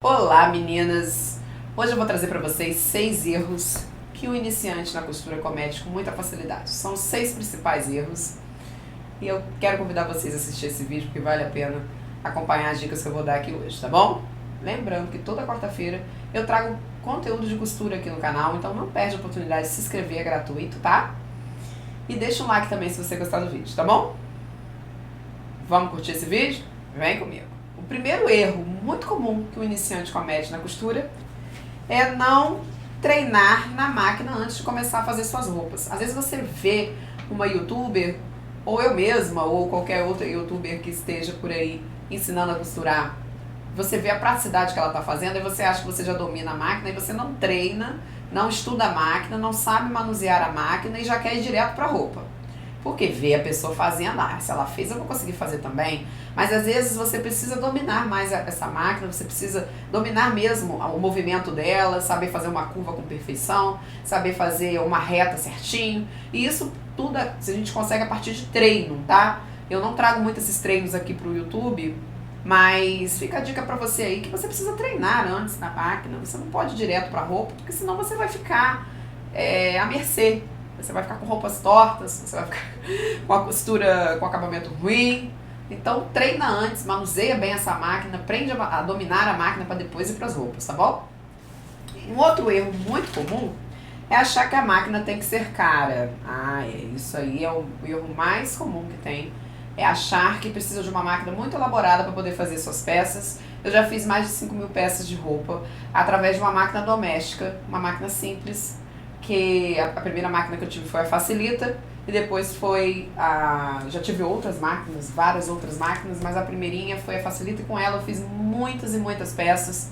Olá meninas! Hoje eu vou trazer para vocês 6 erros que o iniciante na costura comete com muita facilidade. São 6 principais erros e eu quero convidar vocês a assistir esse vídeo porque vale a pena acompanhar as dicas que eu vou dar aqui hoje, tá bom? Lembrando que toda quarta-feira eu trago conteúdo de costura aqui no canal, então não perde a oportunidade de se inscrever, é gratuito, tá? E deixa um like também se você gostar do vídeo, tá bom? Vamos curtir esse vídeo? Vem comigo! O primeiro erro muito comum que o iniciante comete na costura é não treinar na máquina antes de começar a fazer suas roupas. Às vezes você vê uma youtuber, ou eu mesma, ou qualquer outra youtuber que esteja por aí ensinando a costurar, você vê a praticidade que ela está fazendo e você acha que você já domina a máquina e você não treina, não estuda a máquina, não sabe manusear a máquina e já quer ir direto para a roupa. Porque vê a pessoa fazendo, se ela fez eu vou conseguir fazer também. Mas às vezes você precisa dominar mais essa máquina, você precisa dominar mesmo o movimento dela, saber fazer uma curva com perfeição, saber fazer uma reta certinho. E isso tudo a gente consegue a partir de treino, tá? Eu não trago muito esses treinos aqui pro YouTube, mas fica a dica pra você aí que você precisa treinar antes na máquina. Você não pode ir direto pra roupa, porque senão você vai ficar à mercê. Você vai ficar com roupas tortas, você vai ficar com a costura com acabamento ruim. Então treina antes, manuseia bem essa máquina, aprende a dominar a máquina para depois ir para as roupas, tá bom? Um outro erro muito comum é achar que a máquina tem que ser cara. Isso aí é o erro mais comum que tem. É achar que precisa de uma máquina muito elaborada para poder fazer suas peças. Eu já fiz mais de 5.000 peças de roupa através de uma máquina doméstica, uma máquina simples, que a primeira máquina que eu tive foi a Facilita e depois foi já tive outras máquinas, várias outras máquinas, mas a primeirinha foi a Facilita e com ela eu fiz muitas e muitas peças.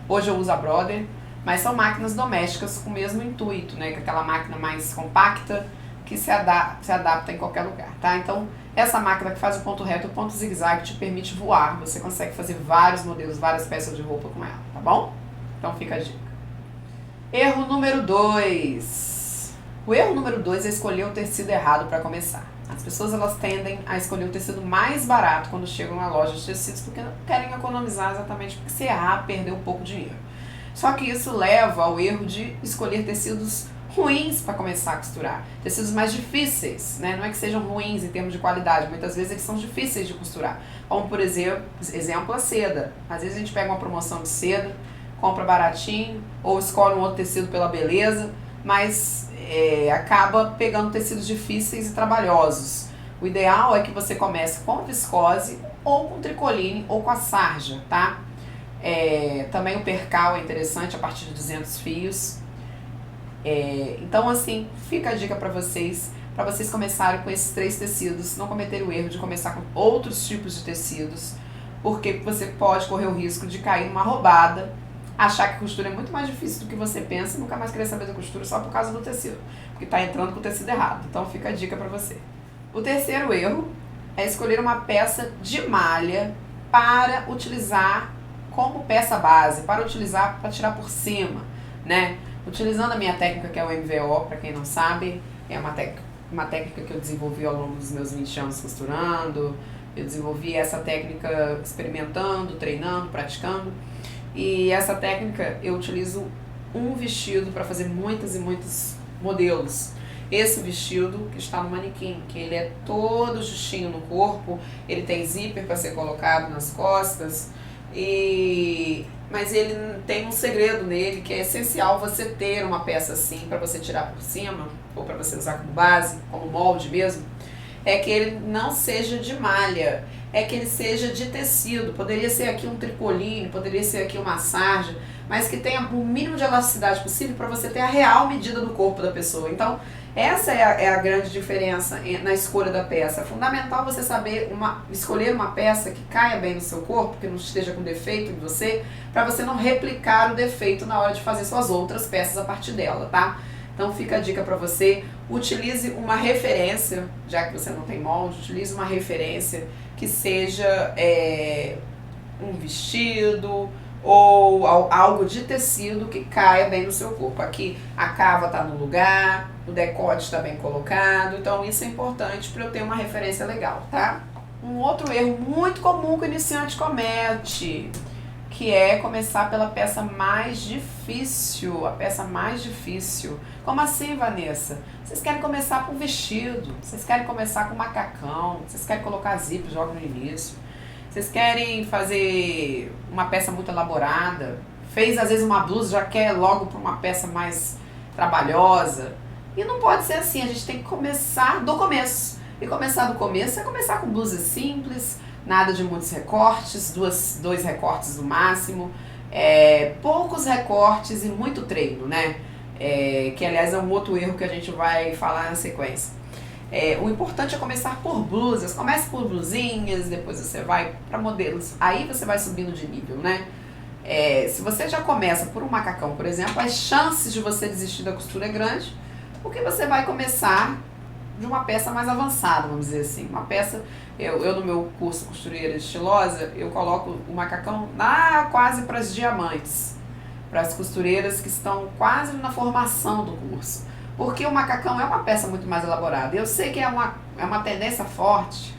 Hoje eu uso a Brother, mas são máquinas domésticas com o mesmo intuito, né, que é aquela máquina mais compacta que se adapta em qualquer lugar, tá? Então essa máquina que faz o ponto reto e o ponto zigue-zague te permite voar, você consegue fazer vários modelos, várias peças de roupa com ela, tá bom? Então fica a dica. Erro número 2. O erro número 2 é escolher o tecido errado para começar. As pessoas elas tendem a escolher o tecido mais barato quando chegam na loja de tecidos porque não querem economizar, exatamente porque se errar, perder um pouco de dinheiro. Só que isso leva ao erro de escolher tecidos ruins para começar a costurar. Tecidos mais difíceis, né? Não é que sejam ruins em termos de qualidade, muitas vezes eles são difíceis de costurar. Como por exemplo a seda. Às vezes a gente pega uma promoção de seda, compra baratinho ou escolhe um outro tecido pela beleza, mas acaba pegando tecidos difíceis e trabalhosos. O ideal é que você comece com viscose ou com tricoline ou com a sarja, tá? Também o percal é interessante a partir de 200 fios. Então assim, fica a dica para vocês começarem com esses 3 tecidos, não cometerem o erro de começar com outros tipos de tecidos, porque você pode correr o risco de cair numa roubada, achar que a costura é muito mais difícil do que você pensa e nunca mais querer saber da costura só por causa do tecido, porque está entrando com o tecido errado. Então fica a dica para você. O terceiro erro é escolher uma peça de malha para utilizar como peça base, para utilizar para tirar por cima, né? Utilizando a minha técnica que é o MVO, para quem não sabe, é uma técnica que eu desenvolvi ao longo dos meus 20 anos costurando. Eu desenvolvi essa técnica experimentando, treinando, praticando. E essa técnica eu utilizo um vestido para fazer muitos e muitos modelos. Esse vestido que está no manequim, que ele é todo justinho no corpo, ele tem zíper para ser colocado nas costas, mas ele tem um segredo nele que é essencial você ter uma peça assim para você tirar por cima, ou para você usar como base, como molde mesmo, é que ele não seja de malha, é que ele seja de tecido. Poderia ser aqui um tricoline, poderia ser aqui uma sarja, mas que tenha o mínimo de elasticidade possível para você ter a real medida do corpo da pessoa. Então, essa é a grande diferença na escolha da peça. É fundamental você saber escolher uma peça que caia bem no seu corpo, que não esteja com defeito em você, para você não replicar o defeito na hora de fazer suas outras peças a partir dela, tá? Então fica a dica para você, utilize uma referência, já que você não tem molde, utilize uma referência que seja um vestido ou algo de tecido que caia bem no seu corpo. Aqui a cava está no lugar, o decote está bem colocado, então isso é importante para eu ter uma referência legal, tá? Um outro erro muito comum que o iniciante comete, que é começar pela peça mais difícil, a peça mais difícil. Como assim, Vanessa? Vocês querem começar com vestido, vocês querem começar com macacão, vocês querem colocar zíper logo no início, vocês querem fazer uma peça muito elaborada, fez às vezes uma blusa, já quer logo para uma peça mais trabalhosa. E não pode ser assim, a gente tem que começar do começo. E começar do começo é começar com blusas simples, nada de muitos recortes, dois recortes no máximo, poucos recortes e muito treino, né? Que aliás é um outro erro que a gente vai falar na sequência. O importante é começar por blusas, comece por blusinhas, depois você vai para modelos, aí você vai subindo de nível, né? Se você já começa por um macacão, por exemplo, as chances de você desistir da costura é grande, porque você vai começar de uma peça mais avançada, vamos dizer assim. Uma peça, eu no meu curso Costureira Estilosa, eu coloco o macacão quase para as diamantes, para as costureiras que estão quase na formação do curso. Porque o macacão é uma peça muito mais elaborada. Eu sei que é uma tendência forte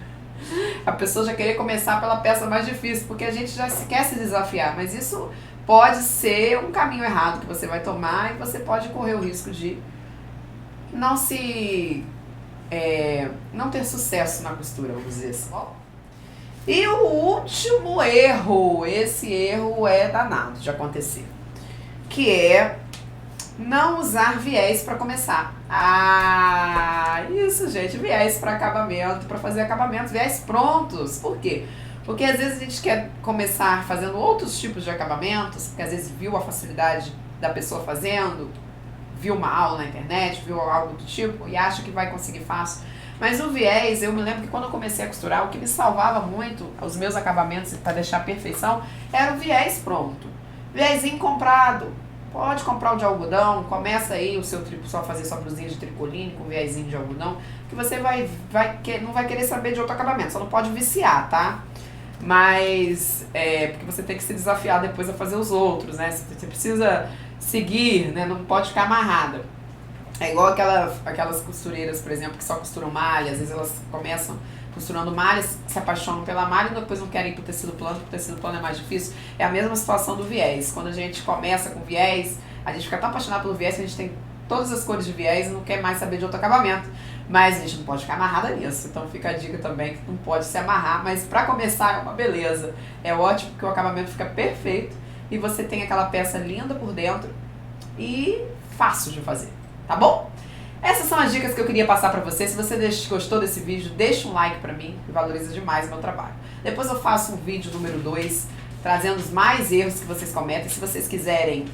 a pessoa já querer começar pela peça mais difícil, porque a gente já quer se desafiar, mas isso pode ser um caminho errado que você vai tomar e você pode correr o risco de não ter sucesso na costura, vamos dizer assim. E o último erro, esse erro é danado de acontecer, que é não usar viés para começar. Isso, gente, viés para acabamento, para fazer acabamentos, viés prontos. Por quê? Porque às vezes a gente quer começar fazendo outros tipos de acabamentos, porque às vezes viu a facilidade da pessoa fazendo, viu uma aula na internet, viu algo do tipo e acha que vai conseguir fácil. Mas o viés, eu me lembro que quando eu comecei a costurar, o que me salvava muito os meus acabamentos para deixar a perfeição era o viés pronto. Viésinho comprado. Pode comprar o de algodão, começa aí o seu só fazer sua blusinha de tricoline com viésinho de algodão, que você não vai querer saber de outro acabamento, só não pode viciar, tá? Mas, porque você tem que se desafiar depois a fazer os outros, né? Você precisa seguir, né? Não pode ficar amarrada. É igual aquelas costureiras, por exemplo, que só costuram malha, às vezes elas começam costurando malhas, se apaixonam pela malha e depois não querem ir pro tecido plano, porque o tecido plano é mais difícil. É a mesma situação do viés. Quando a gente começa com viés, a gente fica tão apaixonado pelo viés que a gente tem todas as cores de viés e não quer mais saber de outro acabamento. Mas a gente não pode ficar amarrada nisso. Então fica a dica também que não pode se amarrar, mas pra começar é uma beleza. É ótimo porque o acabamento fica perfeito e você tem aquela peça linda por dentro e fácil de fazer, tá bom? Essas são as dicas que eu queria passar pra você. Se você gostou desse vídeo, deixa um like pra mim, que valoriza demais o meu trabalho. Depois eu faço um vídeo número 2, trazendo os mais erros que vocês cometem. Se vocês quiserem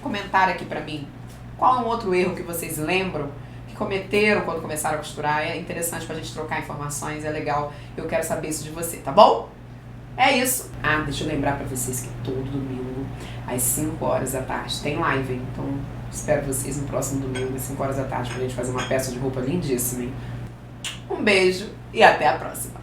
comentar aqui pra mim qual é um outro erro que vocês lembram, que cometeram quando começaram a costurar, é interessante pra gente trocar informações, é legal. Eu quero saber isso de você, tá bom? É isso. Deixa eu lembrar pra vocês que todo domingo, às 5 horas da tarde, tem live, hein? Então espero vocês no próximo domingo, às 5 horas da tarde, pra gente fazer uma peça de roupa lindíssima, hein? Um beijo e até a próxima!